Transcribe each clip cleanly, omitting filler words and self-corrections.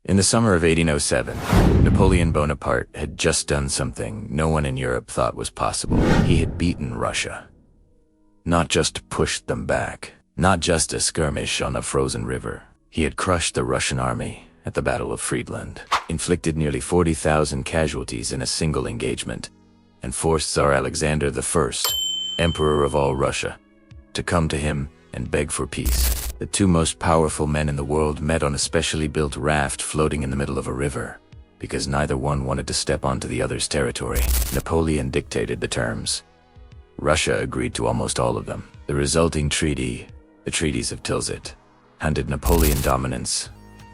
In the summer of 1807, Napoleon Bonaparte had just done something no one in Europe thought was possible. He had beaten Russia. Not just pushed them back, not just a skirmish on a frozen river. He had crushed the Russian army at the Battle of Friedland, inflicted nearly 40,000 casualties in a single engagement, and forced Tsar Alexander I, Emperor of all Russia, to come to him and beg for peace. The two most powerful men in the world met on a specially built raft floating in the middle of a river, because neither one wanted to step onto the other's territory. Napoleon dictated the terms. Russia agreed to almost all of them. The resulting treaty, the Treaties of Tilsit, handed Napoleon dominance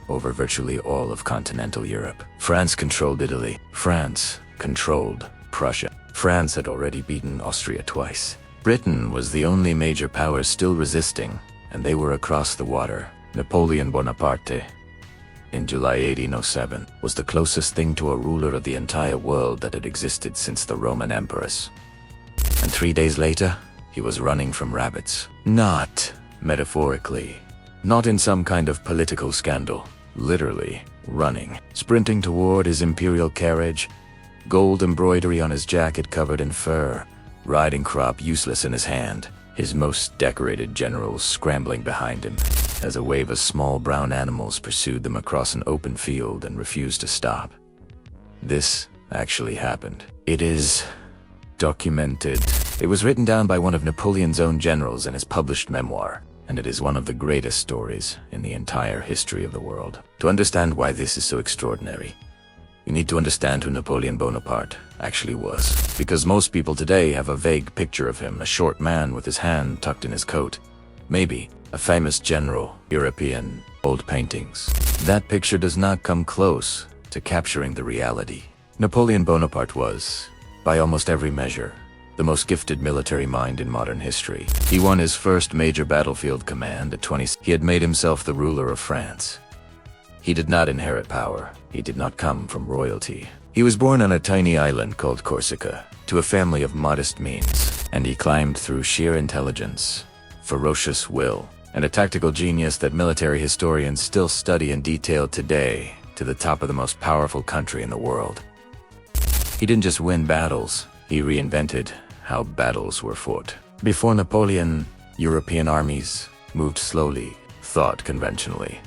over virtually all of continental Europe. France controlled Italy. France controlled Prussia. France had already beaten Austria twice. Britain was the only major power still resisting, and they were across the water. Napoleon Bonaparte, in July 1807, was the closest thing to a ruler of the entire world that had existed since the Roman emperors. And 3 days later, he was running from rabbits. Not metaphorically, not in some kind of political scandal, literally running, sprinting toward his imperial carriage, gold embroidery on his jacket covered in fur, riding crop useless in his hand, his most decorated generals scrambling behind him, as a wave of small brown animals pursued them across an open field and refused to stop. This actually happened. It is documented. It was written down by one of Napoleon's own generals in his published memoir, and it is one of the greatest stories in the entire history of the world. To understand why this is so extraordinary, you need to understand who Napoleon Bonaparte actually was. Because most people today have a vague picture of him, a short man with his hand tucked in his coat. Maybe a famous general, European old paintings. That picture does not come close to capturing the reality. Napoleon Bonaparte was, by almost every measure, the most gifted military mind in modern history. He won his first major battlefield command at 20. He had made himself the ruler of France. He did not inherit power. He did not come from royalty. He was born on a tiny island called Corsica, to a family of modest means, and he climbed through sheer intelligence, ferocious will, and a tactical genius that military historians still study in detail today, to the top of the most powerful country in the world. He didn't just win battles, he reinvented how battles were fought. Before Napoleon, European armies moved slowly, thought conventionally,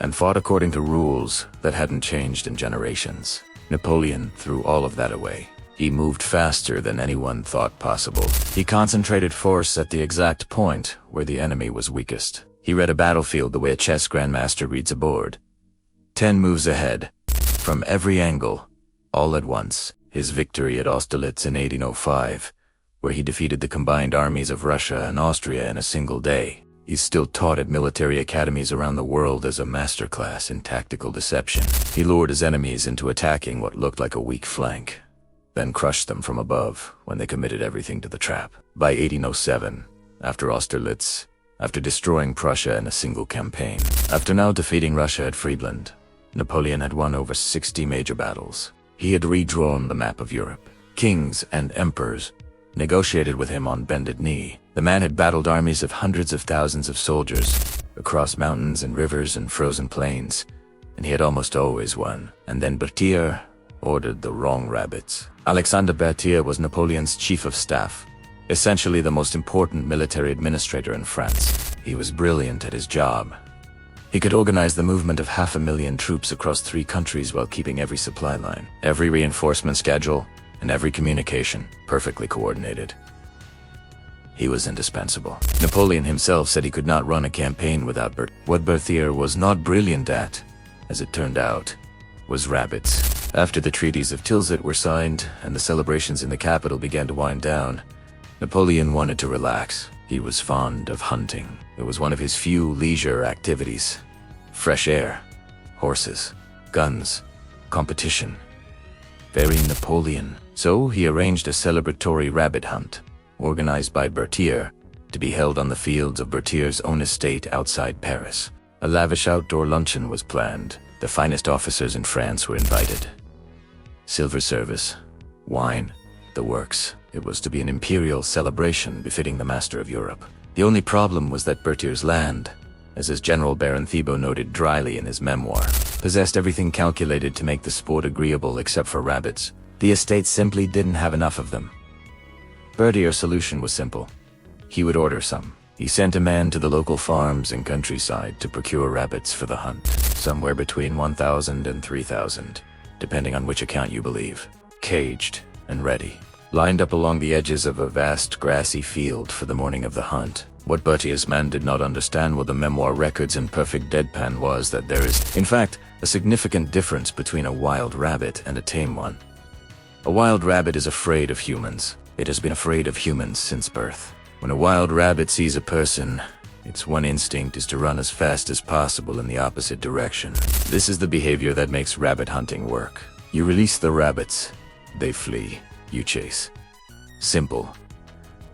and fought according to rules that hadn't changed in generations. Napoleon threw all of that away. He moved faster than anyone thought possible. He concentrated force at the exact point where the enemy was weakest. He read a battlefield the way a chess grandmaster reads a board. 10 moves ahead, from every angle, all at once. His victory at Austerlitz in 1805, where he defeated the combined armies of Russia and Austria in a single day, is still taught at military academies around the world as a masterclass in tactical deception. He lured his enemies into attacking what looked like a weak flank, then crushed them from above when they committed everything to the trap. By 1807, after Austerlitz, after destroying Prussia in a single campaign, after now defeating Russia at Friedland, Napoleon had won over 60 major battles. He had redrawn the map of Europe. Kings and emperors negotiated with him on bended knee. The man had battled armies of hundreds of thousands of soldiers across mountains and rivers and frozen plains, and he had almost always won. And then Berthier ordered the wrong rabbits. Alexander Berthier was Napoleon's chief of staff, essentially the most important military administrator in France. He was brilliant at his job. He could organize the movement of 500,000 troops across 3 countries while keeping every supply line, every reinforcement schedule, and every communication perfectly coordinated. He was indispensable. Napoleon himself said he could not run a campaign without What Berthier was not brilliant at, as it turned out, was rabbits. After the treaties of Tilsit were signed and the celebrations in the capital began to wind down, Napoleon wanted to relax. He was fond of hunting. It was one of his few leisure activities. Fresh air, horses, guns, competition. Very Napoleon. So he arranged a celebratory rabbit hunt, organized by Berthier, to be held on the fields of Berthier's own estate outside Paris. A lavish outdoor luncheon was planned. The finest officers in France were invited. Silver service, wine, the works. It was to be an imperial celebration befitting the master of Europe. The only problem was that Berthier's land, as his general Baron Thibaut noted dryly in his memoir, possessed everything calculated to make the sport agreeable except for rabbits. The estate simply didn't have enough of them. Bertier's solution was simple. He would order some. He sent a man to the local farms and countryside to procure rabbits for the hunt, somewhere between 1,000 and 3,000, depending on which account you believe, caged and ready, lined up along the edges of a vast grassy field for the morning of the hunt. What Bertier's man did not understand what the memoir records in perfect deadpan was that there is, in fact, a significant difference between a wild rabbit and a tame one. A wild rabbit is afraid of humans. It has been afraid of humans since birth. When a wild rabbit sees a person, its one instinct is to run as fast as possible in the opposite direction. This is the behavior that makes rabbit hunting work. You release the rabbits, they flee, you chase. Simple.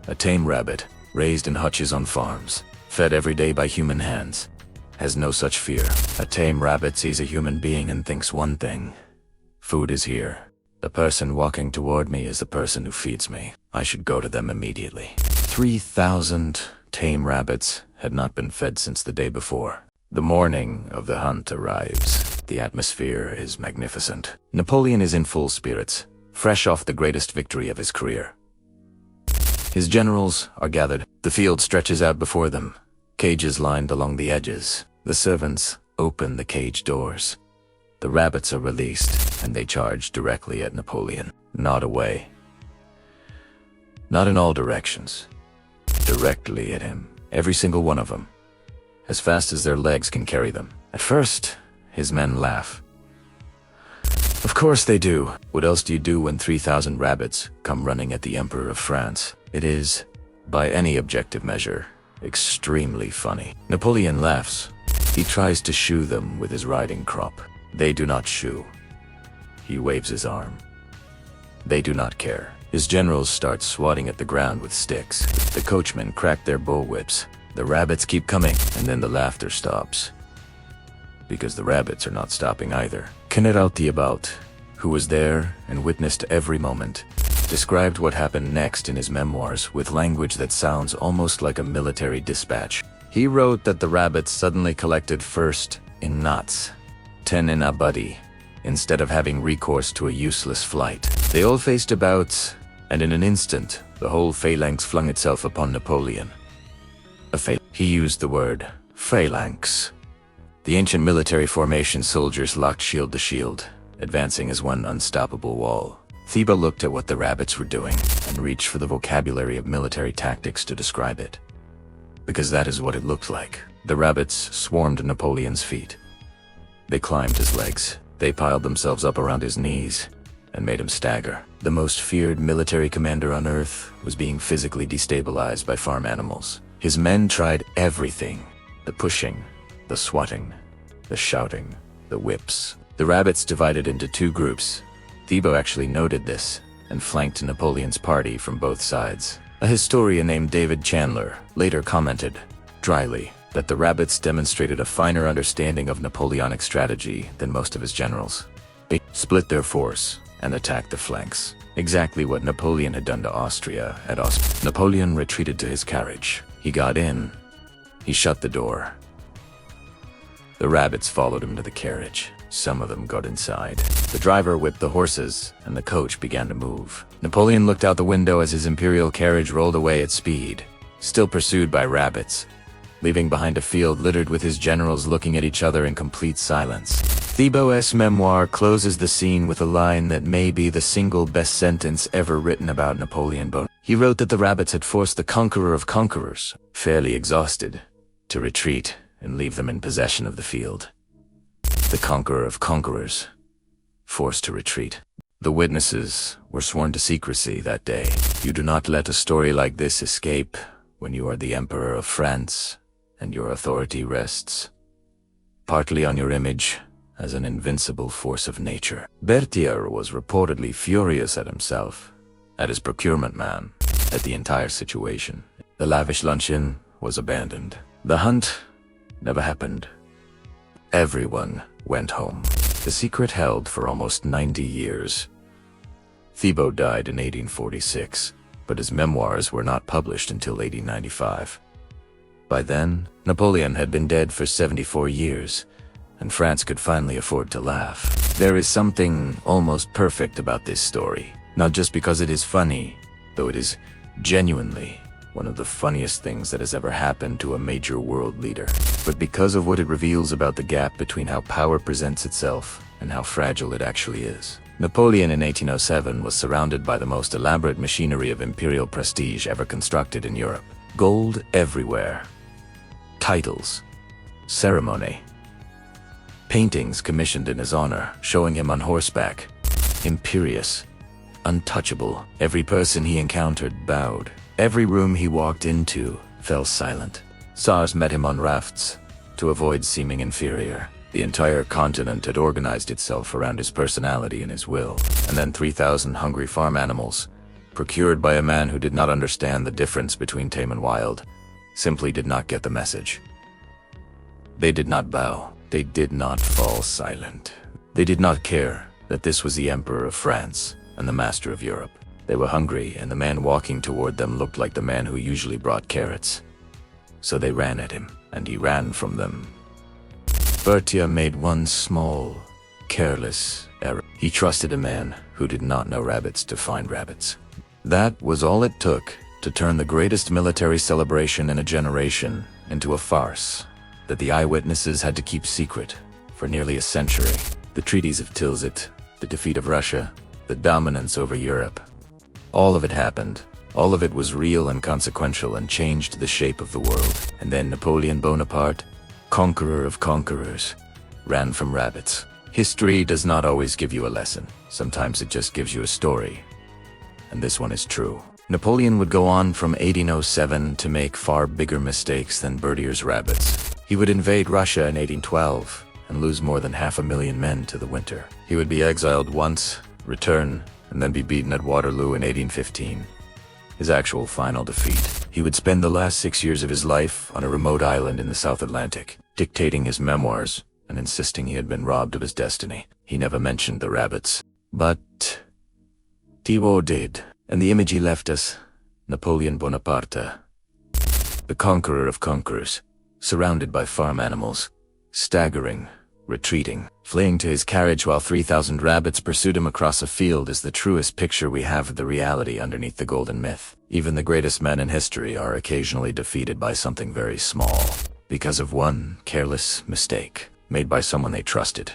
A tame rabbit, raised in hutches on farms, fed every day by human hands, has no such fear. A tame rabbit sees a human being and thinks one thing: food is here. The person walking toward me is the person who feeds me. I should go to them immediately. 3,000 tame rabbits had not been fed since the day before. The morning of the hunt arrives. The atmosphere is magnificent. Napoleon is in full spirits, fresh off the greatest victory of his career. His generals are gathered. The field stretches out before them, cages lined along the edges. The servants open the cage doors. The rabbits are released, and they charge directly at Napoleon. Not away. Not in all directions. Directly at him. Every single one of them. As fast as their legs can carry them. At first, his men laugh. Of course they do. What else do you do when 3,000 rabbits come running at the Emperor of France? It is, by any objective measure, extremely funny. Napoleon laughs. He tries to shoo them with his riding crop. They do not shoo. He waves his arm. They do not care. His generals start swatting at the ground with sticks. The coachmen crack their bullwhips. The rabbits keep coming, and then the laughter stops. Because the rabbits are not stopping either. General Thibaut, who was there and witnessed every moment, described what happened next in his memoirs with language that sounds almost like a military dispatch. He wrote that the rabbits suddenly collected first in knots, 10 in a body, instead of having recourse to a useless flight. They all faced about, and in an instant, the whole phalanx flung itself upon Napoleon. He used the word phalanx. The ancient military formation soldiers locked shield to shield, advancing as one unstoppable wall. Thibaut looked at what the rabbits were doing and reached for the vocabulary of military tactics to describe it. Because that is what it looked like. The rabbits swarmed Napoleon's feet. They climbed his legs. They piled themselves up around his knees and made him stagger. The most feared military commander on earth was being physically destabilized by farm animals. His men tried everything: the pushing, the swatting, the shouting, the whips. The rabbits divided into two groups. Thibaut actually noted this and flanked Napoleon's party from both sides. A historian named David Chandler later commented, dryly, that the rabbits demonstrated a finer understanding of Napoleonic strategy than most of his generals. They split their force and attacked the flanks. Exactly what Napoleon had done to Austria at Austria. Napoleon retreated to his carriage. He got in. He shut the door. The rabbits followed him to the carriage. Some of them got inside. The driver whipped the horses, and the coach began to move. Napoleon looked out the window as his imperial carriage rolled away at speed, still pursued by rabbits, leaving behind a field littered with his generals looking at each other in complete silence. Thibaut's memoir closes the scene with a line that may be the single best sentence ever written about Napoleon Bonaparte. He wrote that the rabbits had forced the conqueror of conquerors, fairly exhausted, to retreat and leave them in possession of the field. The conqueror of conquerors, forced to retreat. The witnesses were sworn to secrecy that day. You do not let a story like this escape when you are the Emperor of France and your authority rests partly on your image as an invincible force of nature. Berthier was reportedly furious at himself, at his procurement man, at the entire situation. The lavish luncheon was abandoned. The hunt never happened. Everyone went home. The secret held for almost 90 years. Thibaut died in 1846, but his memoirs were not published until 1895. By then, Napoleon had been dead for 74 years, and France could finally afford to laugh. There is something almost perfect about this story, not just because it is funny, though it is genuinely one of the funniest things that has ever happened to a major world leader, but because of what it reveals about the gap between how power presents itself and how fragile it actually is. Napoleon in 1807 was surrounded by the most elaborate machinery of imperial prestige ever constructed in Europe. Gold everywhere. Titles. Ceremony. Paintings commissioned in his honor, showing him on horseback. Imperious. Untouchable. Every person he encountered bowed. Every room he walked into fell silent. Tsars met him on rafts to avoid seeming inferior. The entire continent had organized itself around his personality and his will. And then 3,000 hungry farm animals, procured by a man who did not understand the difference between tame and wild, simply did not get the message. They did not bow. They did not fall silent. They did not care that this was the Emperor of France and the master of Europe. They were hungry, and the man walking toward them looked like the man who usually brought carrots. So they ran at him, and he ran from them. Prussia made one small, careless error. He trusted a man who did not know rabbits to find rabbits. That was all it took to turn the greatest military celebration in a generation into a farce that the eyewitnesses had to keep secret for nearly a century. The treaties of Tilsit, the defeat of Russia, the dominance over Europe. All of it happened. All of it was real and consequential and changed the shape of the world. And then Napoleon Bonaparte, conqueror of conquerors, ran from rabbits. History does not always give you a lesson. Sometimes it just gives you a story. And this one is true. Napoleon would go on from 1807 to make far bigger mistakes than Bertier's rabbits. He would invade Russia in 1812 and lose more than 500,000 men to the winter. He would be exiled once, return, and then be beaten at Waterloo in 1815. His actual final defeat. He would spend the last 6 years of his life on a remote island in the South Atlantic, dictating his memoirs and insisting he had been robbed of his destiny. He never mentioned the rabbits. But Thibaut did. And the image he left us, Napoleon Bonaparte, the conqueror of conquerors, surrounded by farm animals, staggering, retreating, fleeing to his carriage while 3,000 rabbits pursued him across a field, is the truest picture we have of the reality underneath the golden myth. Even the greatest men in history are occasionally defeated by something very small, because of one careless mistake made by someone they trusted,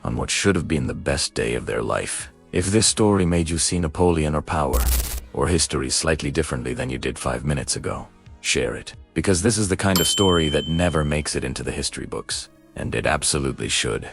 on what should have been the best day of their life. If this story made you see Napoleon or power, or history slightly differently than you did 5 minutes ago, share it. Because this is the kind of story that never makes it into the history books, and it absolutely should.